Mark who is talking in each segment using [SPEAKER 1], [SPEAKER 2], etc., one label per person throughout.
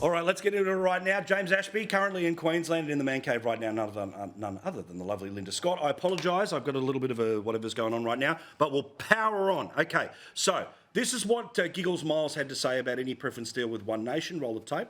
[SPEAKER 1] All right, let's get into it right now. James Ashby, currently in Queensland in the man cave right now, none other than the lovely Linda Scott. I apologise, I've got a little bit of a whatever's going on right now, but we'll power on. Okay, so this is what Giggles Miles had to say about any preference deal with One Nation. Roll the tape.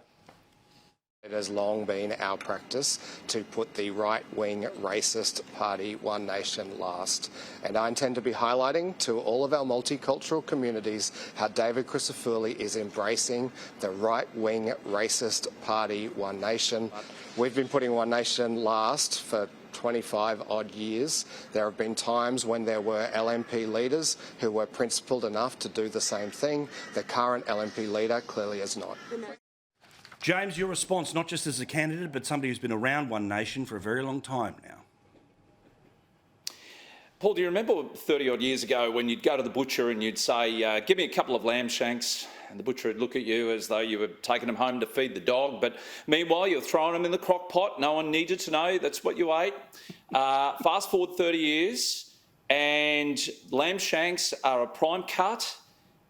[SPEAKER 2] It has long been our practice to put the right-wing racist party One Nation last. And I intend to be highlighting to all of our multicultural communities how David Crisafulli is embracing the right-wing racist party One Nation. We've been putting One Nation last for 25 odd years. There have been times when there were LNP leaders who were principled enough to do the same thing. The current LNP leader clearly is not.
[SPEAKER 1] James, your response, not just as a candidate, but somebody who's been around One Nation for a very long time now.
[SPEAKER 3] Paul, do you remember 30-odd years ago when you'd go to the butcher and you'd say, give me a couple of lamb shanks, and the butcher would look at you as though you were taking them home to feed the dog, but meanwhile you're throwing them in the crock pot. No one needed to know that's what you ate. Fast forward 30 years and lamb shanks are a prime cut,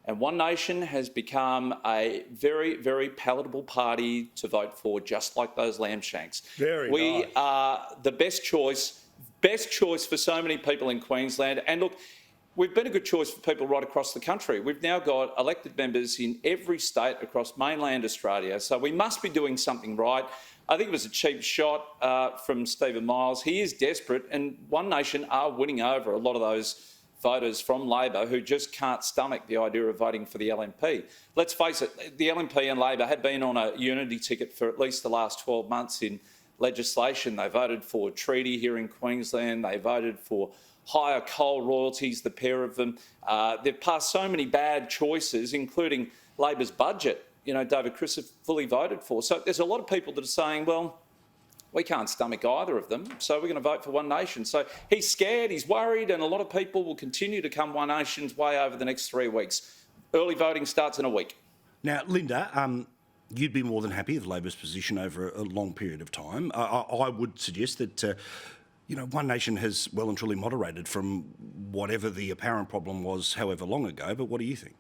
[SPEAKER 3] and One Nation has become a very, very palatable party to vote for, just like those lamb shanks. We
[SPEAKER 1] nice.
[SPEAKER 3] are the best choice for so many people in Queensland. And look, we've been a good choice for people right across the country. We've now got elected members in every state across mainland Australia, so we must be doing something right. I think it was a cheap shot from Stephen Miles. He is desperate, and One Nation are winning over a lot of those voters from Labor who just can't stomach the idea of voting for the LNP. Let's face it, the LNP and Labor have been on a unity ticket for at least the last 12 months in legislation. They voted for a treaty here in Queensland. They voted for higher coal royalties, the pair of them. They've passed so many bad choices, including Labor's budget, David Crisafulli voted for. So there's a lot of people that are saying, well, we can't stomach either of them, so we're going to vote for One Nation. So he's scared, he's worried, and a lot of people will continue to come One Nation's way over the next 3 weeks. Early voting starts in a week.
[SPEAKER 1] Now, Linda, you'd be more than happy with Labor's position over a long period of time. I would suggest that, One Nation has well and truly moderated from whatever the apparent problem was however long ago, but what do you think?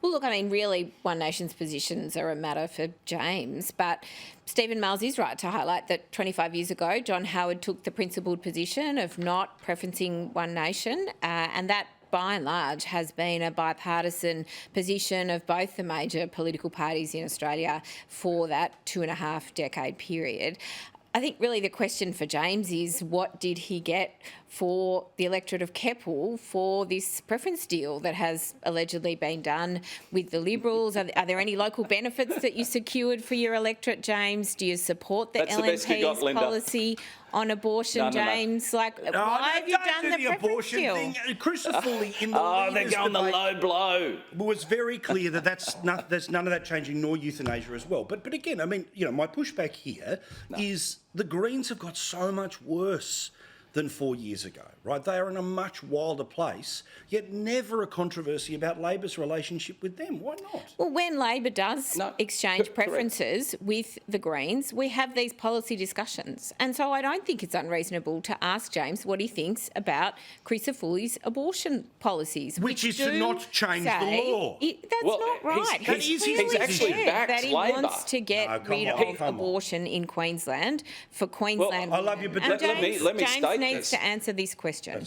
[SPEAKER 4] Well, look, I mean, really, One Nation's positions are a matter for James, but Stephen Miles is right to highlight that 25 years ago, John Howard took the principled position of not preferencing One Nation, and that, by and large, has been a bipartisan position of both the major political parties in Australia for that 2.5-decade period. I think really the question for James is, what did he get for the electorate of Keppel for this preference deal that has allegedly been done with the Liberals? Are there any local benefits that you secured for your electorate, James? Do you support the LNP's policy on abortion, James?
[SPEAKER 1] Why
[SPEAKER 4] have you done the preference deal?
[SPEAKER 1] Crisafulli in the
[SPEAKER 3] they're going the low blow.
[SPEAKER 1] Was very clear that there's none of that changing, nor euthanasia as well. But again, I mean, my pushback here is the Greens have got so much worse than 4 years ago, right? They are in a much wilder place, yet never a controversy about Labor's relationship with them. Why not?
[SPEAKER 4] Well, when Labor does exchange preferences with the Greens, we have these policy discussions. And so I don't think it's unreasonable to ask James what he thinks about Crisafulli's abortion policies.
[SPEAKER 1] Which is to not change the law.
[SPEAKER 4] That's not right.
[SPEAKER 3] He's actually backed
[SPEAKER 4] that he
[SPEAKER 3] Labor.
[SPEAKER 4] wants to get rid of abortion in Queensland for Queensland.
[SPEAKER 1] Well, I love you, but
[SPEAKER 3] let me state
[SPEAKER 4] needs to answer this question.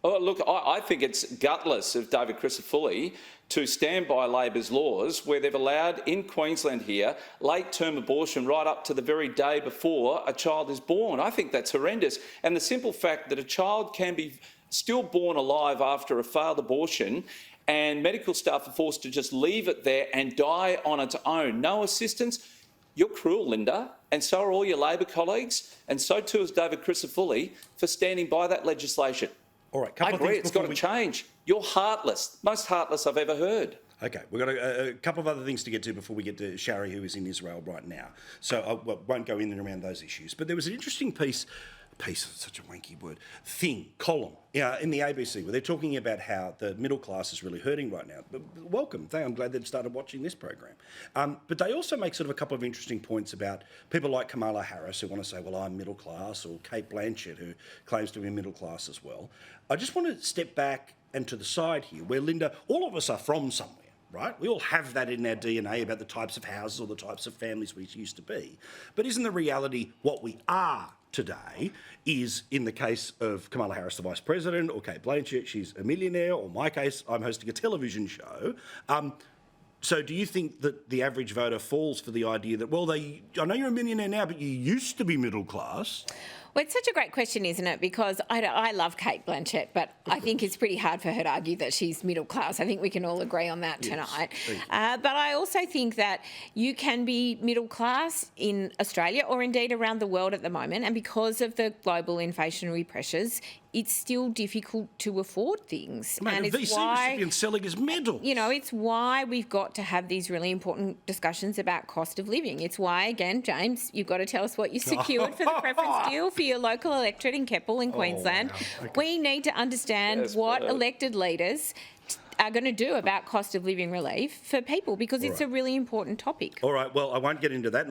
[SPEAKER 3] Oh, look, I think it's gutless of David Crisafulli to stand by Labor's laws where they've allowed in Queensland here late-term abortion right up to the very day before a child is born. I think that's horrendous. And the simple fact that a child can be still born alive after a failed abortion and medical staff are forced to just leave it there and die on its own, no assistance. You're cruel, Linda, and so are all your Labor colleagues, and so too is David Crisafulli for standing by that legislation.
[SPEAKER 1] All right,
[SPEAKER 3] I agree, it's got to change. You're heartless, most heartless I've ever heard.
[SPEAKER 1] Okay, we've got a couple of other things to get to before we get to Shari, who is in Israel right now. So I won't go in and around those issues. But there was an interesting piece is such a wanky word, column in the ABC where they're talking about how the middle class is really hurting right now. But welcome, I'm glad they've started watching this program. But they also make sort of a couple of interesting points about people like Kamala Harris who want to say, well, I'm middle class, or Kate Blanchett who claims to be middle class as well. I just want to step back and to the side here where, Linda, all of us are from somewhere. right? We all have that in our DNA about the types of houses or the types of families we used to be. But isn't the reality what we are today is, in the case of Kamala Harris, the Vice President, or Kate Blanchett, she's a millionaire, or in my case, I'm hosting a television show. So do you think that the average voter falls for the idea that, well, I know you're a millionaire now, but you used to be middle class?
[SPEAKER 4] Well, it's such a great question, isn't it? Because I love Kate Blanchett, but I think it's pretty hard for her to argue that she's middle class. I think we can all agree on that tonight. But I also think that you can be middle class in Australia or indeed around the world at the moment, and because of the global inflationary pressures, it's still difficult to afford things.
[SPEAKER 1] Mate,
[SPEAKER 4] and
[SPEAKER 1] a
[SPEAKER 4] it's
[SPEAKER 1] VC
[SPEAKER 4] why,
[SPEAKER 1] recipient selling his medal.
[SPEAKER 4] you know, it's why we've got to have these really important discussions about cost of living. It's why, again, James, you've got to tell us what you secured for the preference deal for your local electorate in Keppel in Queensland.
[SPEAKER 1] Wow. Okay.
[SPEAKER 4] We need to understand what elected leaders are going to do about cost of living relief for people, because it's a really important topic.
[SPEAKER 1] All right, well, I won't get into that.